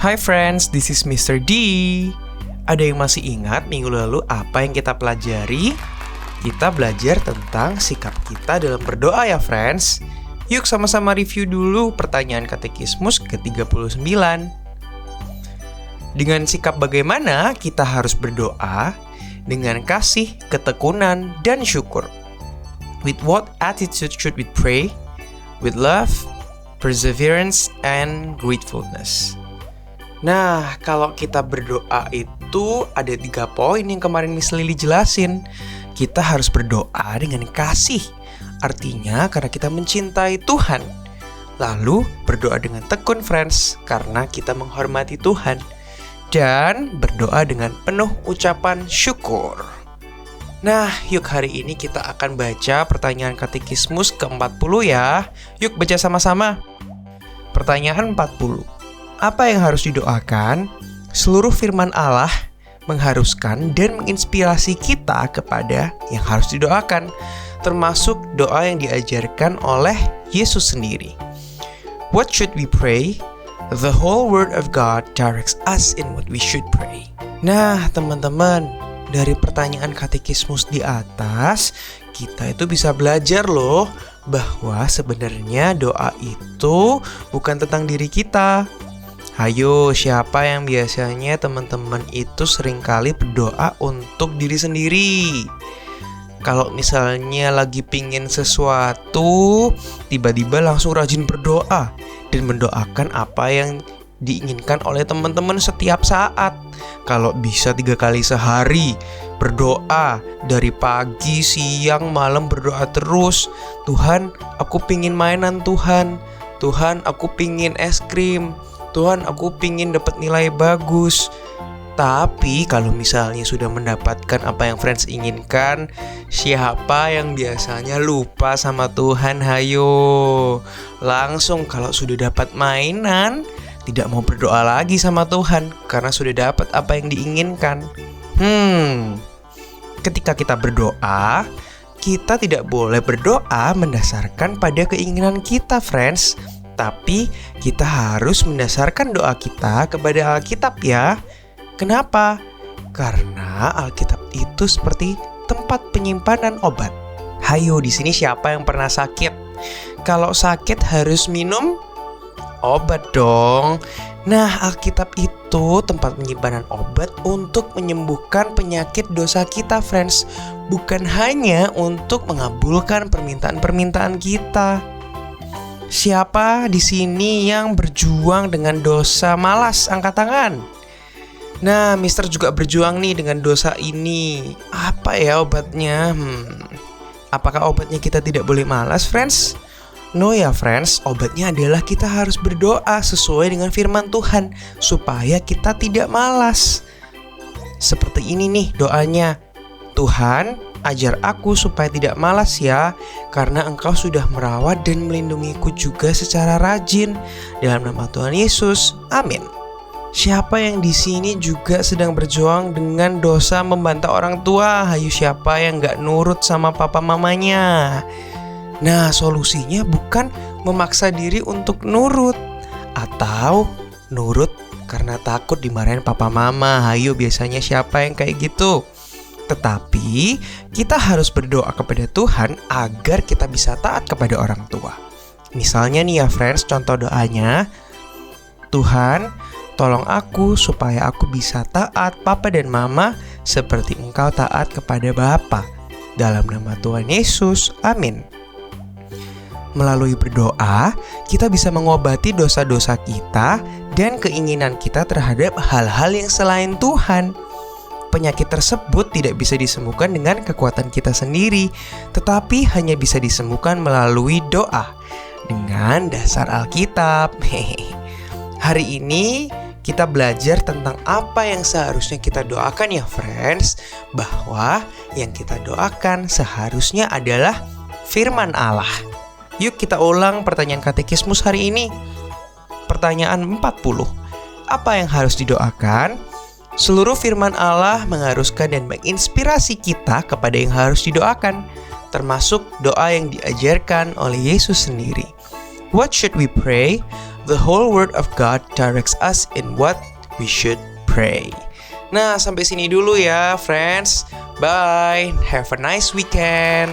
Hi friends, this is Mr. D. Ada yang masih ingat minggu lalu apa yang kita pelajari? Kita belajar tentang sikap kita dalam berdoa ya friends. Yuk sama-sama review dulu pertanyaan katekismus ke-39. Dengan sikap bagaimana kita harus berdoa? Dengan kasih, ketekunan, dan syukur. With what attitude should we pray? With love, perseverance, and gratefulness. Nah, kalau kita berdoa itu ada 3 poin yang kemarin Miss Lily jelasin. Kita harus berdoa dengan kasih. Artinya karena kita mencintai Tuhan. Lalu berdoa dengan tekun friends, karena kita menghormati Tuhan. Dan berdoa dengan penuh ucapan syukur. Nah, yuk hari ini kita akan baca pertanyaan katekismus ke-40 ya. Yuk baca sama-sama. Pertanyaan 40. Apa yang harus didoakan? Seluruh firman Allah mengharuskan dan menginspirasi kita kepada yang harus didoakan, termasuk doa yang diajarkan oleh Yesus sendiri. What should we pray? The whole word of God directs us in what we should pray. Nah, teman-teman, dari pertanyaan katekismus di atas, kita itu bisa belajar loh bahwa sebenarnya doa itu bukan tentang diri kita. Hayo, siapa yang biasanya teman-teman itu seringkali berdoa untuk diri sendiri? Kalau misalnya lagi pingin sesuatu, tiba-tiba langsung rajin berdoa dan mendoakan apa yang diinginkan oleh teman-teman setiap saat. Kalau bisa 3 kali sehari berdoa, dari pagi, siang, malam berdoa terus. Tuhan, aku pingin mainan Tuhan. Tuhan, aku pingin es krim. Tuhan, aku pingin dapat nilai bagus. Tapi kalau misalnya sudah mendapatkan apa yang friends inginkan, siapa yang biasanya lupa sama Tuhan? Hayo, langsung kalau sudah dapat mainan, tidak mau berdoa lagi sama Tuhan karena sudah dapat apa yang diinginkan. Ketika kita berdoa, kita tidak boleh berdoa mendasarkan pada keinginan kita friends. Tapi kita harus mendasarkan doa kita kepada Alkitab ya. Kenapa? Karena Alkitab itu seperti tempat penyimpanan obat. Hayo, di sini siapa yang pernah sakit? Kalau sakit harus minum obat dong. Nah, Alkitab itu tempat penyimpanan obat untuk menyembuhkan penyakit dosa kita, friends. Bukan hanya untuk mengabulkan permintaan-permintaan kita. Siapa di sini yang berjuang dengan dosa malas? Angkat tangan. Nah, Mister juga berjuang nih dengan dosa ini. Apa ya obatnya? Apakah obatnya kita tidak boleh malas, friends? No ya, friends. Obatnya adalah kita harus berdoa sesuai dengan firman Tuhan supaya kita tidak malas. Seperti ini nih doanya. Tuhan, ajar aku supaya tidak malas ya, karena Engkau sudah merawat dan melindungiku juga secara rajin. Dalam nama Tuhan Yesus, amin. Siapa yang di sini juga sedang berjuang dengan dosa membantah orang tua? Hayu, siapa yang gak nurut sama papa mamanya? Nah, solusinya bukan memaksa diri untuk nurut, atau nurut karena takut dimarahin papa mama. Hayu, biasanya siapa yang kayak gitu? Tetapi kita harus berdoa kepada Tuhan agar kita bisa taat kepada orang tua. Misalnya nih ya friends, contoh doanya, Tuhan, tolong aku supaya aku bisa taat papa dan mama seperti Engkau taat kepada Bapa. Dalam nama Tuhan Yesus, amin. Melalui berdoa, kita bisa mengobati dosa-dosa kita dan keinginan kita terhadap hal-hal yang selain Tuhan. Penyakit tersebut tidak bisa disembuhkan dengan kekuatan kita sendiri, tetapi hanya bisa disembuhkan melalui doa. dengan dasar Alkitab. Hari ini kita belajar tentang apa yang seharusnya kita doakan ya friends. Bahwa yang kita doakan seharusnya adalah firman Allah. Yuk kita ulang pertanyaan katekismus hari ini. Pertanyaan 40. Apa yang harus didoakan? Seluruh firman Allah mengharuskan dan menginspirasi kita kepada yang harus didoakan, termasuk doa yang diajarkan oleh Yesus sendiri. What should we pray? The whole word of God directs us in what we should pray. Nah, sampai sini dulu ya, friends. Bye. Have a nice weekend.